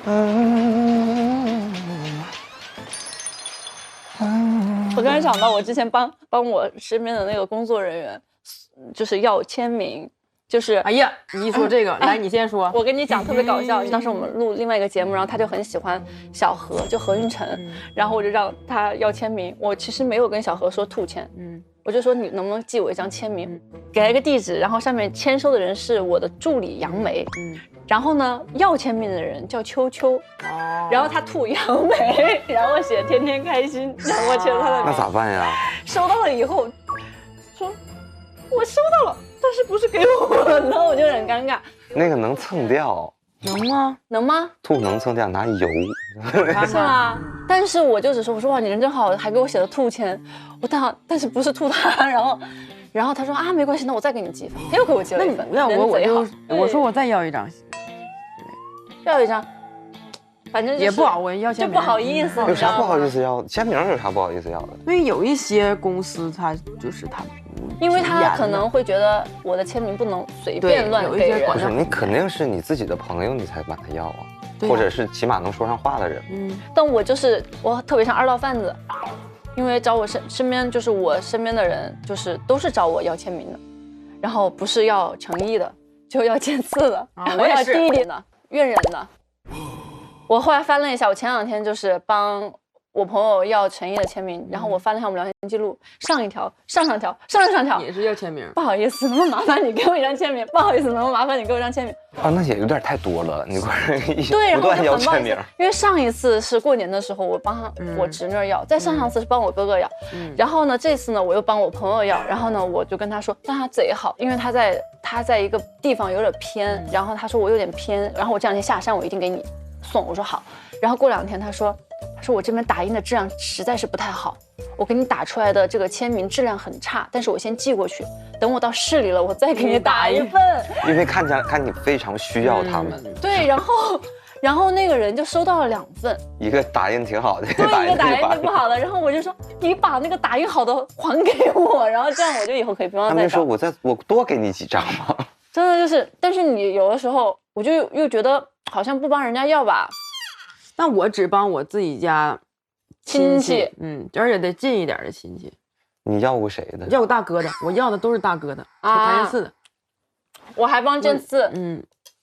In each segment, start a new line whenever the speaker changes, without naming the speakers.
我刚才想到，我之前帮我身边的那个工作人员，就是要签名，就是
哎呀，你一说这个，来你先说。
我跟你讲特别搞笑，当时我们录另外一个节目，然后他就很喜欢小何，就何云晨，然后我就让他要签名。我其实没有跟小何说兔签，我就说你能不能寄我一张签名，给了一个地址，然后上面签收的人是我的助理杨梅，然后呢要签名的人叫秋秋，然后他吐杨梅，然后写天天开心，然后我签了他的名。
那咋办呀？
收到了以后说我收到了，但是不是给我，然后我就很尴尬。
那个能蹭掉。
能吗？
能吗？
兔能蹭掉，拿油。
是吗？但是我就只说，我说哇，你人真好，还给我写了兔签，但是不是兔他，然后他说啊，没关系，那我再给你寄一份，他又给我寄了一份。
那我说我再要一张，
要一张，反正、就是、
也不好，我要签名
就不好意思。
有啥不好意思要？签名有啥不好意思要的？
因为有一些公司他就是他。
因为他可能会觉得我的签名不能随便乱给人，
不是你肯定是你自己的朋友，你才管他要啊，或者是起码能说上话的人。
但我特别像二道贩子，因为找我身边就是我身边的人，就是都是找我要签名的，然后不是要诚意的，就要见字的，我要低一点的，怨人的。我后来翻了一下，我前2天就是帮我朋友要陈毅的签名，然后我翻了一下我们聊天记录，上条
也是要签名。
不好意思，能不能麻烦你给我一张签名？不好意思，能不能麻烦你给我一张签名？
啊，那也有点太多了，你不
断
要签名。
因为上一次是过年的时候，我帮我侄女要，再上次是帮我哥哥要，然后呢，这次呢我又帮我朋友要，然后呢我就跟他说，但他贼好，因为他在一个地方有点偏，然后他说我有点偏，然后我这2天下山我一定给你送，我说好，然后过2天他说我这边打印的质量实在是不太好，我给你打出来的这个签名质量很差，但是我先寄过去，等我到市里了我再给你打一份，
因为看你非常需要他们。
对，然后那个人就收到了2份，一
个打印挺好的，
对，一个打印挺不好的，然后我就说你把那个打印好的还给我，然后这样我就以后可以不用再找。
他们说我多给你几张吗？
真的就是，但是你有的时候我就又觉得好像不帮人家要吧。
那我只帮我自己家
亲戚，
而且得近一点的亲戚。
你要过谁的？
要过大哥的，我要的都是大哥的，谭健次的。
我还帮健次，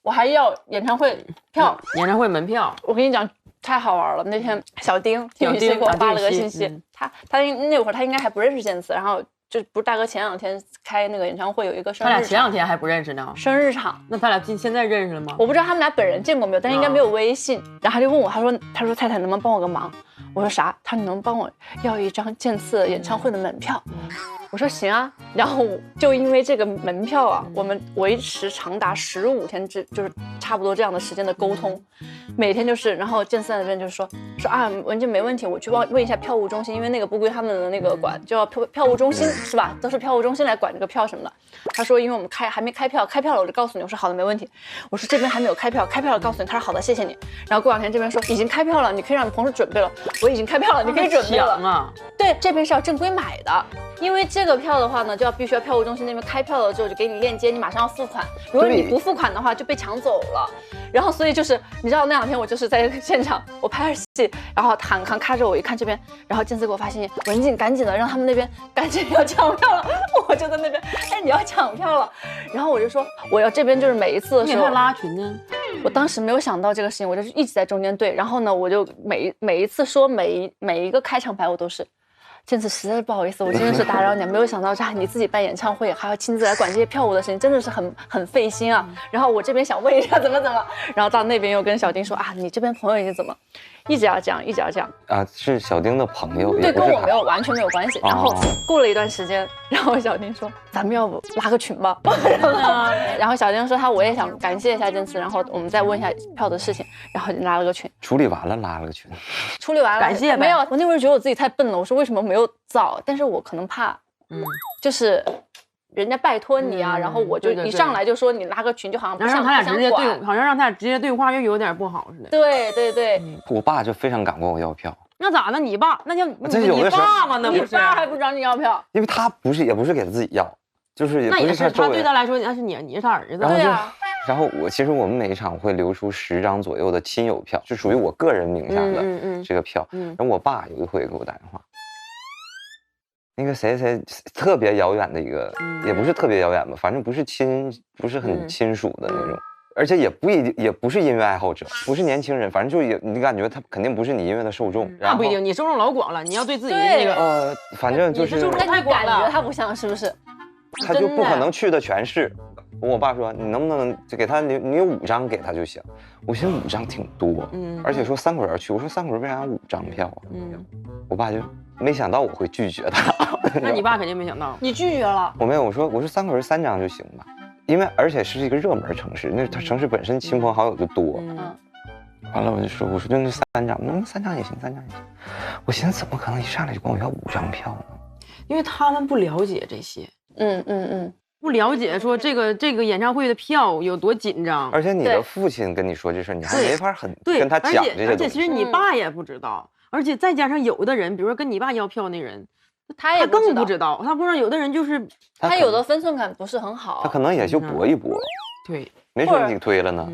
我还要演唱会票，
演唱会门票。
我跟你讲，太好玩了。那天小丁给我发了个信息，他那会儿他应该还不认识健次，然后就不是大哥前2天开那个演唱会有一个生日场，
他俩前2天还不认识呢，
生日场。
那他俩现在认识了吗？
我不知道他们俩本人见过没有，但应该没有微信。然后他就问我，他说太太能不能帮我个忙？我说啥？他说你能帮我要一张健次演唱会的门票？我说行啊。然后就因为这个门票啊，我们维持长达15天就是差不多这样的时间的沟通，每天就是，然后健次那边就是说啊文静没问题，我去问一下票务中心，因为那个不归他们的那个管，就要票务中心是吧？都是票务中心来管这个票什么的。他说因为我们还没开票，开票了我就告诉你。我说好的没问题。我说这边还没有开票，开票了告诉你。他说好的谢谢你。然后过2天这边说已经开票了，你可以让你同事准备了。我已经开票了，你可以准备了
啊。
对，这边是要正规买的，因为这个票的话呢，就必须要票务中心那边开票了之后就给你链接，你马上要付款。如果你不付款的话就被抢走了。然后所以就是你知道那2天我就是在现场，我拍着戏，然后喊咔着我一看这边，然后健次给我发信息，文静赶紧的让他们那边赶紧要抢票了。我就在那边，哎，你要抢票了。然后我就说我要这边就是每一次的时候
拉群呢。
我当时没有想到这个事情，我就是一直在中间对。然后呢，我就每一次说每一个开场白我都是。健次实在是不好意思，我真的是打扰你，没有想到你自己办演唱会还要亲自来管这些票务的事情，真的是很费心啊。然后我这边想问一下怎么，然后到那边又跟小丁说啊，你这边朋友已经怎么，一直要这样
啊，是小丁的朋友，
对，跟我完全没有关系。然后过了一段时间，然后小丁说咱们要不拉个群吧？然后小丁说我也想感谢一下健次，然后我们再问一下票的事情，然后就拉了个群。
处理完了拉了个群，
处理完了
感谢
没有？我那会儿觉得我自己太笨了，我说为什么没有早？但是我可能怕，就是人家拜托你啊，然后我就一上来就说你拉个群，就好像不想
让他俩直接对，好像让他俩直接对话又有点不好似的。
对，
我爸就非常敢管我要票。
那咋的？你爸那叫你爸吗？那不是？
你爸还不找你要票？
因为他也不是给他自己要，就是也不是
那也是他对他来说那是你是他儿子。
对啊，
然后其实我们每一场会留出10张左右的亲友票，就属于我个人名下的这个票。然后我爸有一回给我打电话，那个谁特别遥远的一个，也不是特别遥远吧，反正不是很亲属的那种，而且也不是音乐爱好者，不是年轻人，反正就你感觉他肯定不是你音乐的受众。
那不一定，你受众老广了，你要对自己的那个
反正就是。
那你感觉他不像是不是？
他就不可能去的全是。我爸说你能不能就给他你有5张给他就行。我寻思5张挺多，而且说3口人去，我说3口人为啥要5张票啊？我爸就没想到我会拒绝他。
那你爸肯定没想到，
你拒绝了？
我没有，我说3口人3张就行吧，因为而且是一个热门城市，那城市本身亲朋好友就多。完了我说就那3张，3张也行，3张也行。我寻思怎么可能一上来就管我要5张票呢？
因为他们不了解这些。不了解说这个演唱会的票有多紧张，
而且你的父亲跟你说这事，你还没法跟他讲这些东西。
而且其实你爸也不知道，而且再加上有的人，比如说跟你爸要票那人，他更不知道，他不知道有的人就是
他有的分寸感不是很好，
他可能也就搏一搏，
对，
没准你推了呢。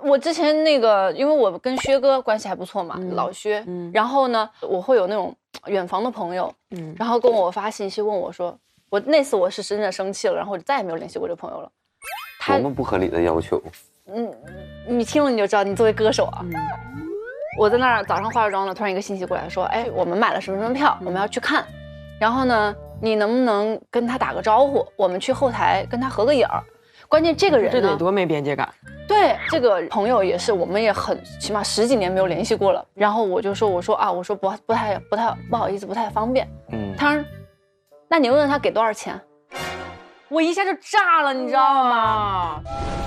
我之前那个，因为我跟薛哥关系还不错嘛，老薛，然后呢，我会有那种远房的朋友，然后跟我发信息问我说。我那次我是真的生气了，然后我就再也没有联系过这个朋友了。
多么不合理的要求！
你听了你就知道，你作为歌手啊，我在那儿早上化着妆呢，突然一个信息过来说，哎，我们买了什么票，我们要去看，然后呢，你能不能跟他打个招呼，我们去后台跟他合个影儿。关键这个人呢，
这得多没边界感。
对，这个朋友也是，我们也很起码10几年没有联系过了。然后我说不太不好意思，不太方便。他说。那你问问他给多少钱？我一下就炸了，你知道吗？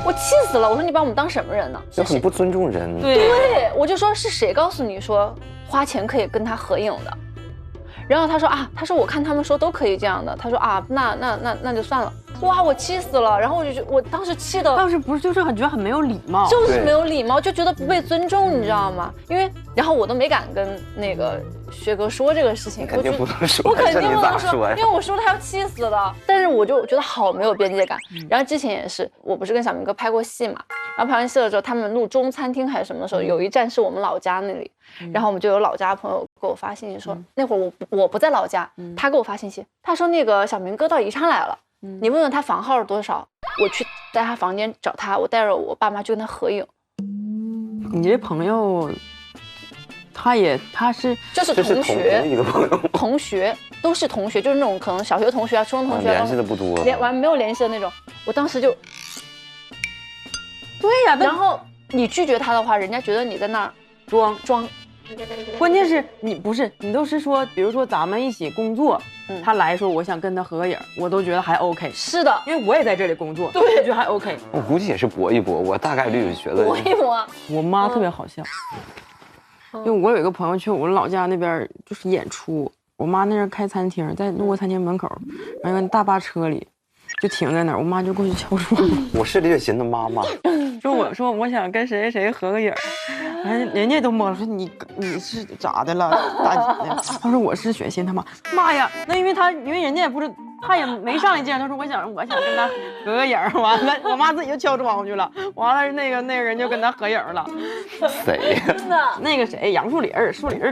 我气死了！我说你把我们当什么人呢？
就很不尊重人。
对，我就说是谁告诉你说花钱可以跟他合影的？然后他说我看他们说都可以这样的。他说那就算了。哇，我气死了！然后我当时气的，
当时不是就是很觉得很没有礼貌，
就是没有礼貌，就觉得不被尊重，你知道吗？因为然后我都没敢跟那个薛哥说这个事情，
肯定不能说，
我肯定不能说，因为我说他要气死了。但是我就觉得好没有边界感。然后之前也是，我不是跟小明哥拍过戏嘛，然后拍完戏了之后，他们录中餐厅还是什么的时候，有一站是我们老家那里，然后我们就有老家朋友给我发信息说，那会儿我不在老家，他给我发信息，他说那个小明哥到宜昌来了。你问问他房号是多少，我去在他房间找他，我带着我爸妈去跟他合影。
你这朋友，他是
就是同学，
一个朋友，
同学都是同学，就是那种可能小学同学啊、初中同学，
联系的不多，
没有联系的那种。我当时就，对呀，然后你拒绝他的话，人家觉得你在那儿装。
关键是你都是说，比如说咱们一起工作，他来说我想跟他合个影，我都觉得还 OK。
是的，
因为我也在这里工作，对，我觉得还 OK。
我估计也是搏一搏，我大概率觉得
搏一搏。
我妈特别好笑，因为我有一个朋友去我老家那边就是演出，我妈那边开餐厅，在路过餐厅门口，然后大巴车里就停在那儿，我妈就过去敲窗。
我是列寻的妈妈，
说我想跟谁谁合个影，哎，人家都懵了，说你是咋的了，大姐的？他说我是雪欣他妈，妈呀，那因为人家也不是，他也没上来见，他说我想跟他合个影，完了我妈自己就敲窗户去了，完了那个人就跟他合影了。
谁呀？
真的？
那个谁，杨树林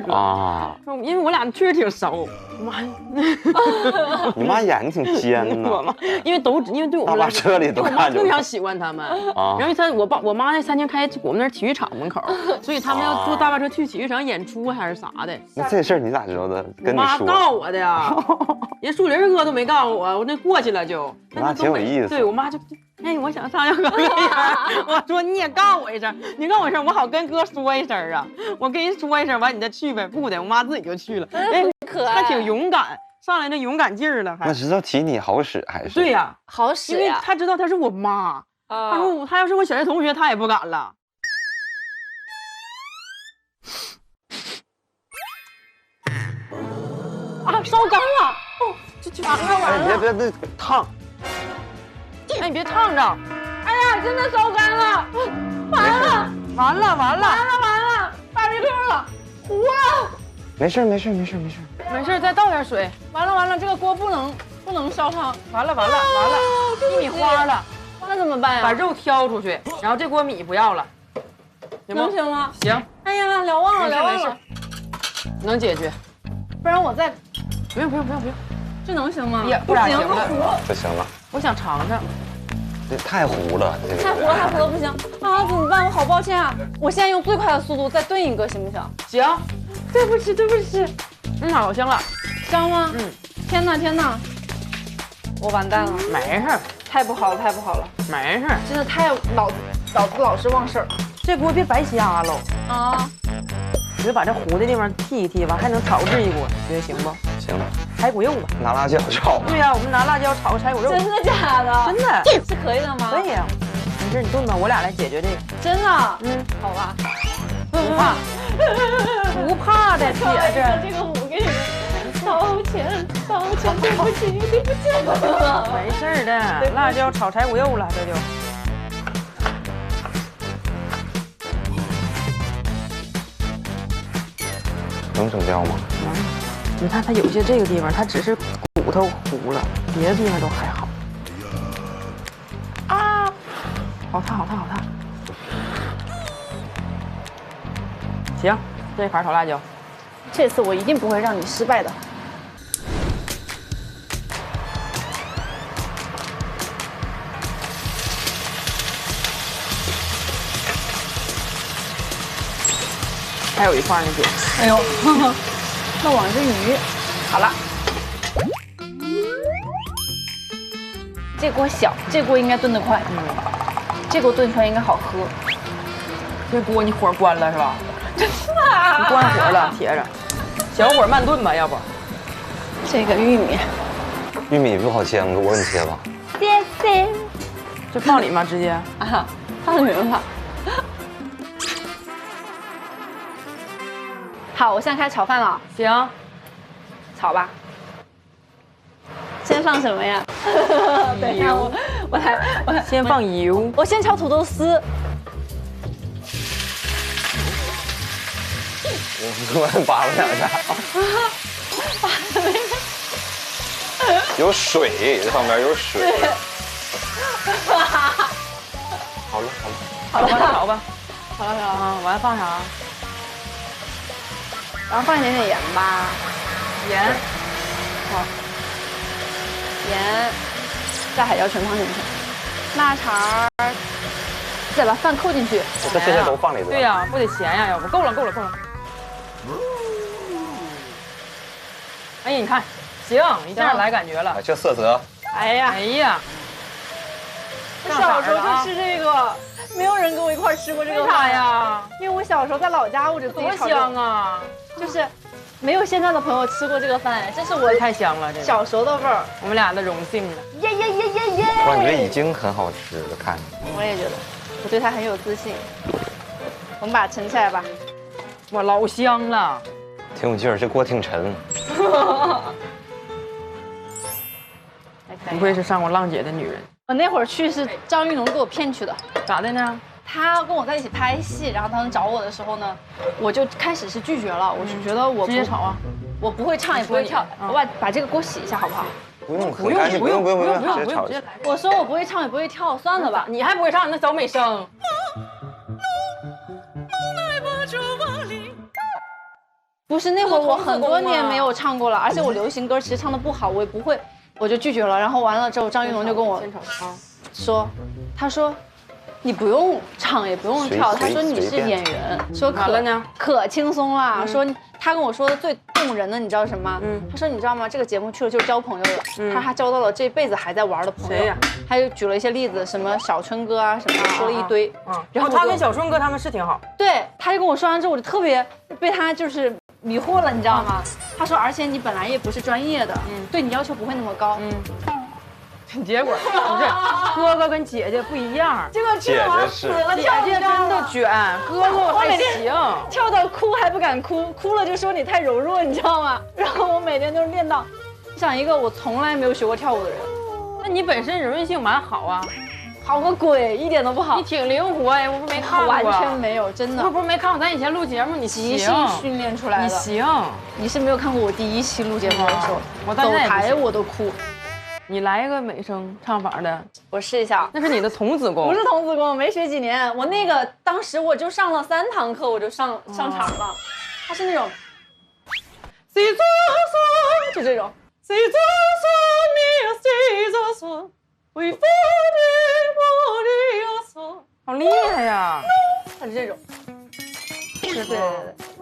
哥啊，说因为我俩确实挺熟。妈，
你妈眼睛挺尖呢。
我妈因为对我们来说，
车里都看着。
我妈非常喜欢他们。然后我妈那餐厅开我们那体育场门口，所以他们要坐大巴车去体育场演出还是啥的。
那这事儿你咋知道的？跟你说。
妈告我的呀，人树林哥都没告诉我，我那过去了就。
那挺有意思。
对我妈就。哎，我想上去合个影。我说你也告我一声，你告我一声，我好跟哥说一声啊。我跟人说一声，完你再去呗。不的，我妈自己就去了。哎，
可爱，
还挺勇敢，上来那勇敢劲儿了。
那知道提你好使还是？
对呀，
好使呀。
因为他知道他是我妈，他说他要是我小学同学，他也不敢了。
啊，烧干了！哦，这完了。
别那烫。
哎，你别烫着！
哎呀，真的烧干了！完了，芭比 Q 了！哇！
没事，
再倒点水。
完了，这个锅不能烧烫。
完了，一米花了！
完那怎么办呀？
把肉挑出去，然后这锅米不要了，
能行吗？
行。
哎呀，聊忘了，聊忘了，
能解决。
不然我再
不用，
这能行吗？
不咋行了，
不行了，
我想尝尝。
这太糊了，这个
太糊了，不行啊！怎么办？我好抱歉啊！我现在用最快的速度再炖一个，行不行？
行，
对不起。
好香了，
香吗？天哪！我完蛋了，
没事，
太不好了，
没事，
真的太脑子老是忘事儿
这锅别白瞎了
啊！
你就把这糊的地方剔一剔，完还能炒制一锅，觉得行不？
行，
柴骨肉吧，
拿辣椒炒。
对呀，我们拿辣椒炒个柴骨肉。
真的假的？
真的
是可以的吗？
可以呀，没事，你炖吧，我俩来解决这个。
真的？好吧，
不怕的，姐
这个我给你们道歉，对不起。
没事的，辣椒炒柴骨肉了，这就。
能整掉吗？
你看它有些这个地方，它只是骨头糊了，别的地方都还好。啊，好烫！行，这一盘炒辣椒。
这次我一定不会让你失败的。
还有一块呢，姐。
哎呦，那网是鱼。好了，这锅小，这锅应该炖得快。这锅炖出来应该好喝。
这锅你火关了是吧？
真的？
你关火了，铁着，小火慢炖吧，要不。
这个玉米
不好切，我给你切吧。
谢谢。
就放里面直接
啊，放里面吧。好，我现在开始炒饭了。
行，
炒吧。先放什么呀？等一下，我来。
先放油。
我先炒土豆丝。
我扒拉两下。有水，这上面有水。好了，
炒吧。
好了。
啊，完了放啥？
然后放一点点盐吧。
盐。
好。盐。再海椒全放进去。腊肠。再把饭扣进去。
这些都放里头。
对呀，不得咸呀，要不够了。哎呀，你看，行，一下来感觉了。
这色泽。
哎呀，我小时候就吃这个，没有人跟我一块吃过这个。
为啥呀？
因为我小时候在老家，我就自己炒。多
香啊！
就是没有现在的朋友吃过这个饭，这是我
太香了，这
小时候的味儿。
我们俩的荣幸了。
耶！
我感觉已经很好吃了，看着。
我也觉得，我对它很有自信。我们把它盛起来吧。
哇，老香了。
挺有劲儿，这锅挺沉。
不愧是上过浪姐的女人。
我那会儿去是张玉农给我骗去的。
咋的呢？
他跟我在一起拍戏，然后当时找我的时候呢，我就开始是拒绝了，我就觉得我
直接炒啊，
我不会唱也不会跳，我把这个锅洗一下好不好？
不用，不用，直接炒。
我说我不会唱也不会跳，算了吧。
你还不会唱，那走美声。
不是那会儿我很多年没有唱过了，而且我流行歌其实唱的不好，我也不会，我就拒绝了。然后完了之后，张玉龙就跟我说，他说你不用唱也不用跳，他说你是演员，说可轻松了，说他跟我说的最动人的你知道什么吗？他说你知道吗？这个节目去了就是交朋友的，他说他交到了这辈子还在玩的朋友。谁呀？他又举了一些例子，什么小春哥啊什么，说了一堆。
然后他跟小春哥他们是挺好。
对，他就跟我说完之后，我就特别被他就是迷惑了，你知道吗？他说，而且你本来也不是专业的，对你要求不会那么高。
结果不是哥哥跟姐姐不一样，
这个
姐姐是
姐姐真的卷，哥哥还行，
跳到哭还不敢哭，哭了就说你太柔弱，你知道吗？然后我每天都练到，想一个我从来没有学过跳舞的人，
那你本身柔韧性蛮好啊。
好个鬼，一点都不好。
你挺灵活呀，我不没看过。
完全没有，真的。
不是没看过，咱以前录节目，你
即兴训练出来的。
你行，
你是没有看过我第一期录节目的时候，走台我都哭。
你来一个美声唱法的，
我试一下。
那是你的童子功，
不是童子功，没学几年。我那个当时我就上了3堂课，我就上场了。它是那种，就这种。
好厉害呀！
它是这种。对，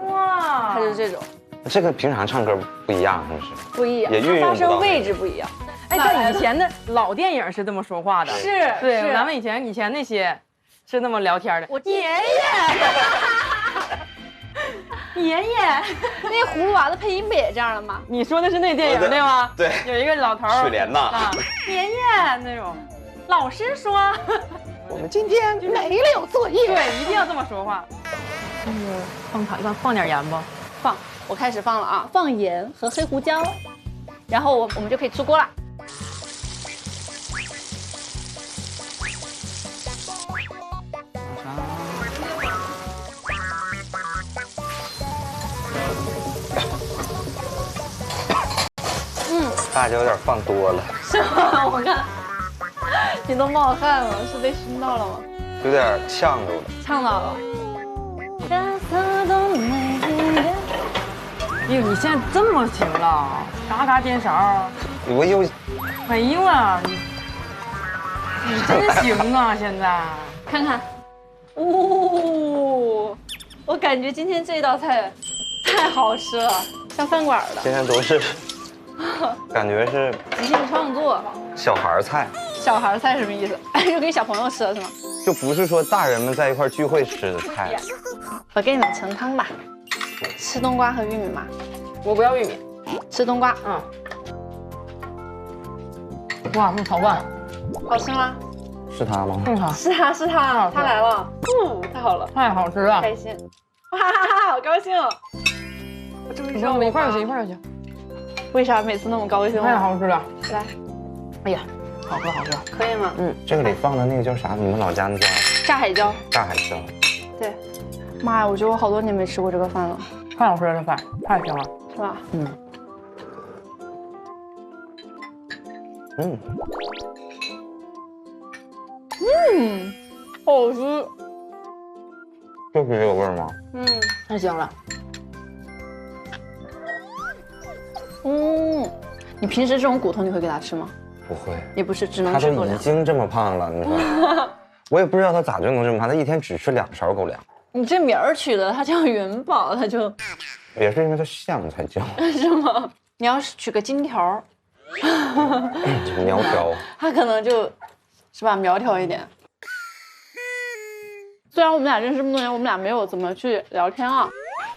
哇，
它就是这种。
这个平常唱歌不一样，是不是？
不一样，
也运用
它发声位置不一样。
哎，对，以前的老电影是这么说话的，
是，
对，咱们以前那些是那么聊天的。
我爷爷，那葫芦娃的配音不也这样的吗？
你说的是那电影对吗？
对，
有一个老头
水莲呐，
啊，爷爷那种。老师说，
我们今天没有作业。
对，一定要这么说话。放点盐不？
放，我开始放了啊，放盐和黑胡椒，然后我们就可以出锅了。
大家有点放多了，
是吗？我看你都冒汗了，是被熏到了吗？
有点呛着了。
呛到了。
哎呦，你现在这么行了，嘎嘎颠勺。
我又，
哎呦啊，你真行啊！现在
看看，哦，我感觉今天这道菜太好吃了，像饭馆的。
今天都是，感觉是
即兴创作。
小孩菜。
小孩菜什么意思？就给小朋友吃的是吗？
就不是说大人们在一块聚会吃的菜。
我给你们盛汤吧，吃冬瓜和玉米吗？
我不要玉米，
吃冬瓜。
嗯。哇，这炒饭
好吃吗？
是他吗？
是他，是他，他来了。太好了，
太好吃了，
开心。哇哈哈，好高兴！我终于知道我
一块儿就行，一块儿就行。
为啥每次那么高兴？
太好吃了！
来，
哎呀，好喝好喝，
可以吗？
这个里放的那个叫啥？你们老家那叫
炸海椒。
炸海椒。
对。妈呀，我觉得我好多年没吃过这个饭了。
太好吃了，这饭太香了，
是吧？好吃。
就是这个味儿吗？
太香了。
你平时这种骨头你会给他吃吗？
不会。
也不是，只能
他都
吃狗粮。
已经这么胖了，你说，我也不知道他咋就能这么胖，他一天只吃2勺狗粮。
你这名儿取的，他叫元宝，他就
也是因为他像才叫。
是吗？你要是取个金条，
苗条，
他可能就是吧苗条一点。虽然我们俩认识这么多年，我们俩没有怎么去聊天啊，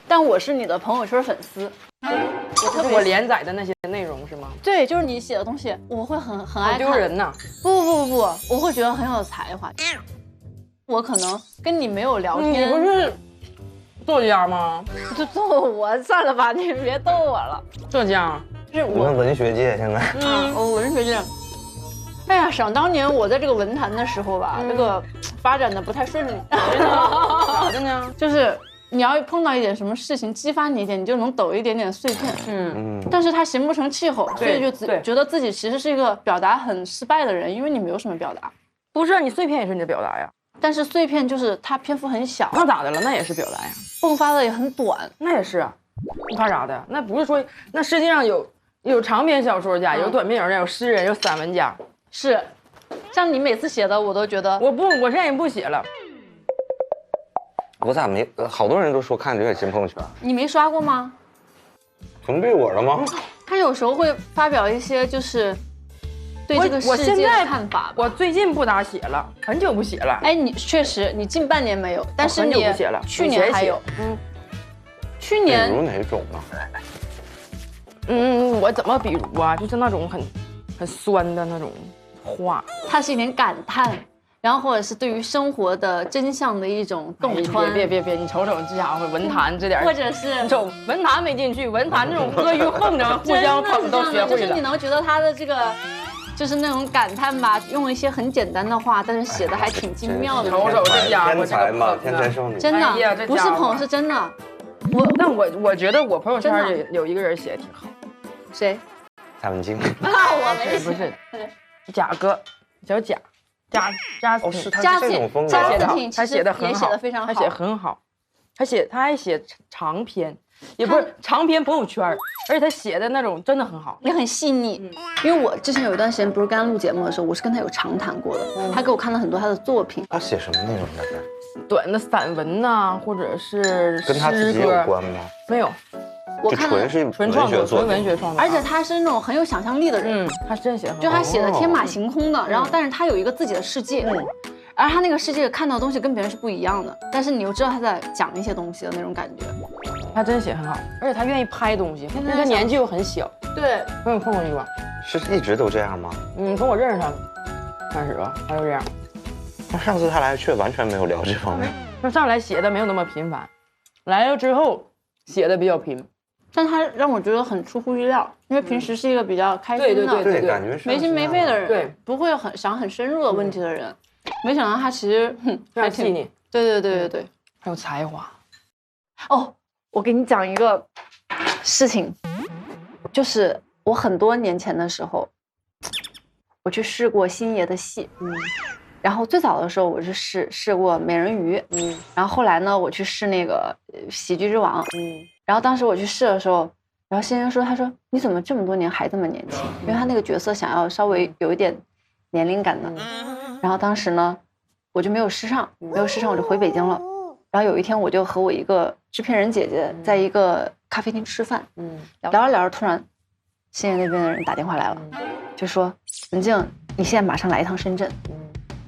但我是你的朋友圈粉丝。
我连载的那些内容是吗？
对，就是你写的东西，我会很爱看。
丢人呐！
不，我会觉得很有才华。我可能跟你没有聊天。
你不是作家吗？
就逗我算了吧，你别逗我了。
浙江
是
我们文学界现在，
我文学界。哎呀，想当年我在这个文坛的时候吧，这个发展的不太顺利。
咋的呢？
就是你要碰到一点什么事情激发你一点，你就能抖一点点碎片。但是它形不成气候，所以就觉得自己其实是一个表达很失败的人，因为你没有什么表达。
不是，你碎片也是你的表达呀。
但是碎片就是它篇幅很小，
那咋的了？那也是表达呀。
迸发的也很短，
那也是。你怕啥的？那不是说，那世界上有长篇小说家，有短篇小说家，有诗人，有散文家。
是，像你每次写的，我都觉得
我现在也不写了。
我咋没？好多人都说看这个新朋友圈，
你没刷过吗？
屏蔽我了吗？
他有时候会发表一些就是对这个世界的看法吧。
我最近不咋写了，很久不写了。
哎，你确实，你近半年没有，但是
很久
你
不写了，
去年还有。去年
比如哪种呢？
我怎么比如啊？就是那种很酸的那种话，
它是一点感叹，然后或者是对于生活的真相的一种洞穿。
别，你瞅瞅这家伙文坛这点，
或者是
你瞅文坛没进去，文坛这种阿谀奉承、互相捧都学会了。
就是你能觉得他的这个。就是那种感叹吧，用一些很简单的话，但是写的还挺精妙的。
瞅瞅这家伙，
天才嘛，天才少女。
真的，不是捧，是真的。
但我觉得我朋友圈有一个人写的挺好。
谁？
蔡文静。
我没
不是，贾哥，叫贾
哦，是他
嘉
这种风格。
他写的很好，
也写的非常好，
他写很好，他还写长篇，也不是长篇朋友圈，而且他写的那种真的很好，
也很细腻。因为我之前有一段时间不是跟他录节目的时候，我是跟他有长谈过的，他给我看了很多他的作品。
他写什么内容大概？
短的散文呐，或者是
跟他自己有关吗？
没有。
我看了
纯创作，纯文学创作，
而且他是那种很有想象力的人，
他真写，
就他写的天马行空的，然后但是他有一个自己的世界，而他那个世界看到的东西跟别人是不一样的，但是你又知道他在讲一些东西的那种感觉。
他真写很好，而且他愿意拍东西，因为他年纪又很小。
对，
我有碰过一个，
是一直都这样吗？
从我认识他开始吧，他就这样。
那上次他来却完全没有聊这方面。
他上来写的没有那么频繁，来了之后写的比较频。
但他让我觉得很出乎意料，因为平时是一个比较开心的，
对，感觉
没心没肺的人，
对，
不会想很深入的问题的人，没想到他其实
还挺细腻，
对，
很有才华。
哦，我给你讲一个事情，就是我很多年前的时候，我去试过星爷的戏，然后最早的时候我是试过美人鱼，然后后来呢我去试那个喜剧之王，然后当时我去试的时候，然后星爷说，他说你怎么这么多年还这么年轻？因为他那个角色想要稍微有一点年龄感的，然后当时呢我就没有试上，我就回北京了。然后有一天我就和我一个制片人姐姐在一个咖啡厅吃饭，聊着聊着突然星爷那边的人打电话来了，就说文静，你现在马上来一趟深圳，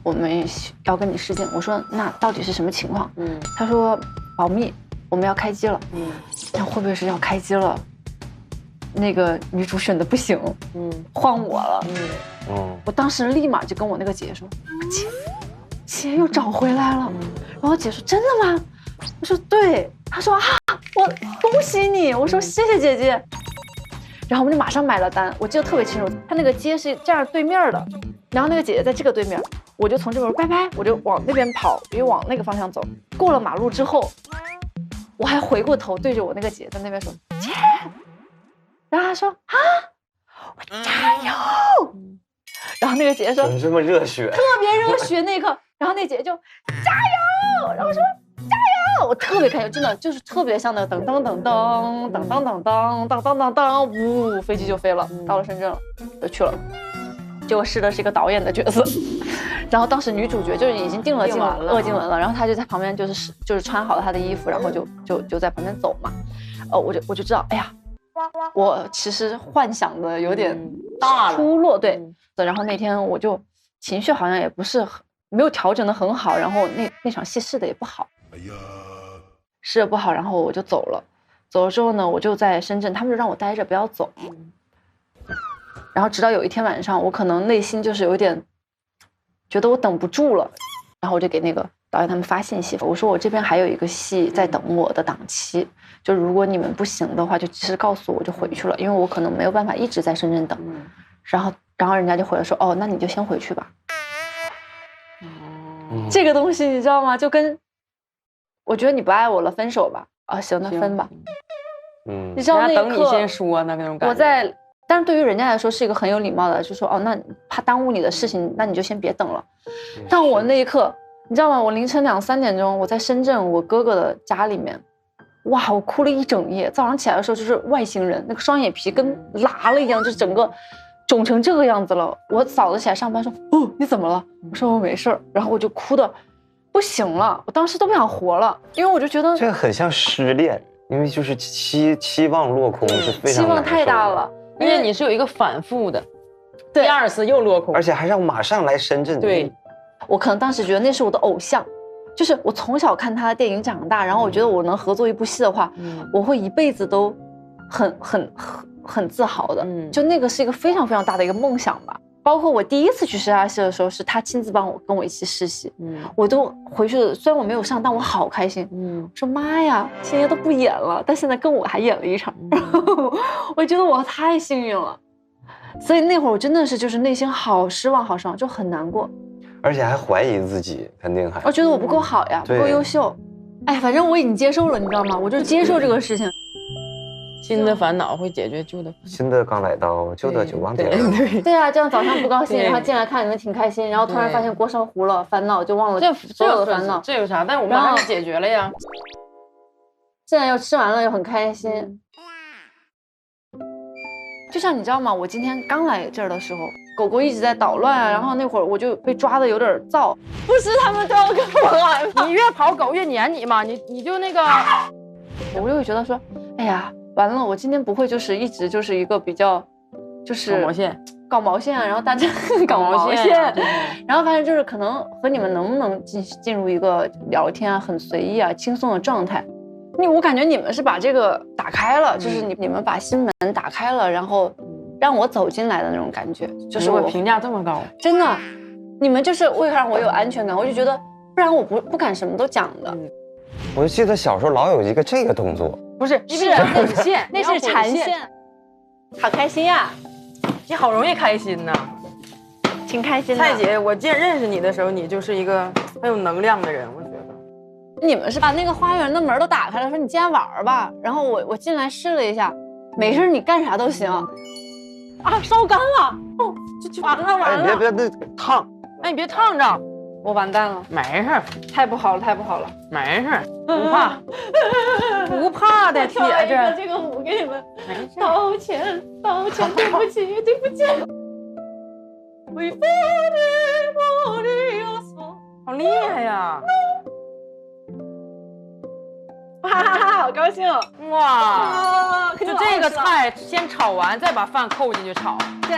我们要跟你试镜。我说那到底是什么情况？他说保密，我们要开机了。那会不会是要开机了？那个女主选的不行，换我了。我当时立马就跟我那个姐姐说，姐又找回来了。然后姐说真的吗？我说对。她说啊，我恭喜你。我说谢谢姐姐。然后我们就马上买了单，我记得特别清楚，他那个街是这样对面的，然后那个姐姐在这个对面，我就从这边拜拜，我就往那边跑，又往那个方向走。过了马路之后，我还回过头对着我那个姐在那边说姐，然后她说啊，我加油。然后那个姐姐说
怎么这么热血，
特别热血那一刻，然后那姐姐就加油，然后说加油，我特别开心，真的就是特别像那个噔噔噔噔噔噔噔噔噔噔噔，呜，飞机就飞了，到了深圳了，就去了。结果试的是一个导演的角色，然后当时女主角就是已经定了鄂靖文了，然后她就在旁边就是穿好了她的衣服，然后就在旁边走嘛，我就知道，哎呀，我其实幻想的有点大出落，对，然后那天我就情绪好像也不是没有调整的很好，然后那场戏试的也不好，试的不好，然后我就走了。走了之后呢，我就在深圳，他们就让我待着不要走。然后直到有一天晚上，我可能内心就是有点觉得我等不住了，然后我就给那个导演他们发信息，我说我这边还有一个戏在等我的档期，就如果你们不行的话，就及时告诉我就回去了，因为我可能没有办法一直在深圳等。然后人家就回来说，哦，那你就先回去吧。这个东西你知道吗？就跟我觉得你不爱我了，分手吧。啊，行，那分吧。你知道那一刻
等你先说那种感觉。
但是对于人家来说是一个很有礼貌的，就说哦，那怕耽误你的事情，那你就先别等了。但我那一刻，你知道吗？我凌晨2、3点钟，我在深圳我哥哥的家里面，哇，我哭了一整夜。早上起来的时候就是外星人，那个双眼皮跟拉了一样，就整个肿成这个样子了。我嫂子起来上班说，哦，你怎么了？我说我没事儿，然后我就哭的不行了，我当时都不想活了，因为我就觉得
这个很像失恋，因为就是期望落空是非常
期望太大了。
因为你是有一个反复的，第二次又落空，
而且还让马上来深圳。
对，
我可能当时觉得那是我的偶像，就是我从小看他的电影长大，然后我觉得我能合作一部戏的话，我会一辈子都很自豪的。就那个是一个非常非常大的一个梦想吧。包括我第一次去试他戏的时候，是他亲自跟我一起试戏，我都回去的，虽然我没有上，但我好开心。我说妈呀，星爷都不演了，但现在跟我还演了一场，我觉得我太幸运了。所以那会儿我真的是就是内心好失望，好失望，就很难过，
而且还怀疑自己，肯定还
我觉得我不够好呀，不够优秀。哎，反正我已经接受了，你知道吗？我就接受这个事情。
新的烦恼会解决旧的，
新的刚来到，旧的就忘掉了。
对啊，这样早上不高兴，然后进来看你们挺开心，然后突然发现锅烧糊了，烦恼就忘了所有的烦恼。
这有啥？但我们马上解决了呀。
现在又吃完了，又很开心。就像你知道吗？我今天刚来这儿的时候，狗狗一直在捣乱啊，然后那会儿我就被抓的有点燥。不是他们都要跟我来吗？
你越跑狗越撵你嘛，你就那个，
我就会觉得说，哎呀，完了，我今天不会就是一直就是一个比较，就是搞毛线啊，然后大家搞毛线，然后反正就是可能和你们能不能进入一个聊天啊，很随意啊、轻松的状态。我感觉你们是把这个打开了，就是你们把心门打开了，然后让我走进来的那种感觉，就是
我评价这么高，
真的，你们就是会让我有安全感，我就觉得不然我不敢什么都讲的。
我就记得小时候老有一个这个动作，
不是滚线，
那是缠线，好开心呀！
你好容易开心呐，
挺开心的。
蔡姐，我认识你的时候，你就是一个很有能量的人，我觉得。
你们是把那个花园的门都打开了，说你进来玩吧。然后我进来试了一下，没事，你干啥都行。啊，烧干了！哦，就完了。
哎，别那烫！
哎，你别烫着，
我完蛋了。
没事，
太不好了，太不好了。
没事，不怕，不怕的，铁子。
这个舞给你们道歉，对不起，对不起。
好厉害呀！
哈哈哈，好高兴！
哇，就这个菜先炒完，再把饭扣进去炒。
对，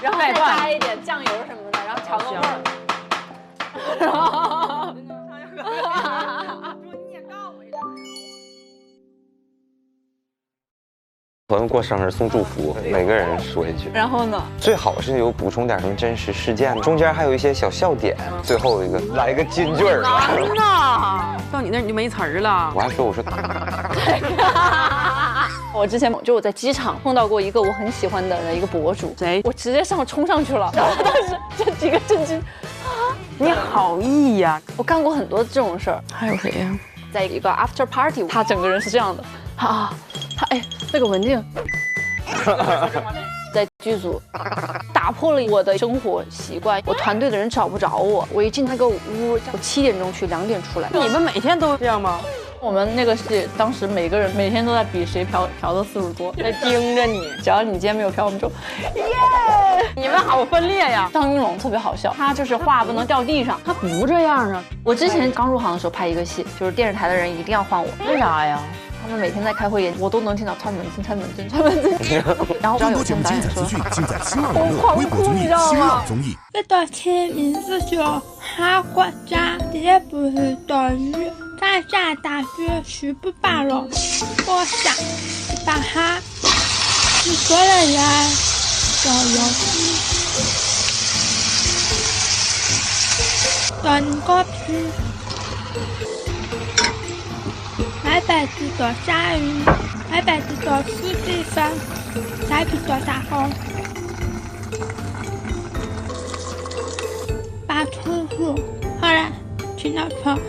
然后再加一点酱油什么的，然后调个味儿。
朋友过生日送祝福，每个人说一句。
然后呢？
最好是有补充点什么真实事件，中间还有一些小笑点，最后一个来一个金句儿。
难呐！到你那你就没词儿了。
我还说我说。
我之前我在机场碰到过一个我很喜欢的一个博主，
谁？
我直接冲上去了，然后当时这几个震惊啊！
你好意呀！
我干过很多这种事儿。
还有谁呀？
在一个 after party， 他整个人是这样的啊，他那个文静，在剧组打破了我的生活习惯，我团队的人找不着我，我一进那个屋，我7点钟去，2点出来。
你们每天都这样吗？
我们那个是当时每个人每天都在比谁嫖的次数多，
在盯着你。
只要你今天没有嫖，我们就耶！
你们好分裂呀！
张云龙特别好笑，他就是话不能掉地上，
他不这样啊。
我之前刚入行的时候拍一个戏，就是电视台的人一定要换我，
为啥呀？
他们每天在开会，我都能听到串门子。然后有天导演说，疯狂哭，你知道吗？
这道题名字叫哈国家，第一步是岛屿，刚下大雪，全部败落。我想把它制作了来做游戏，短歌片。买白纸多下雨，买白纸多湿地方，彩笔多大风，把出户，好了，去脑壳。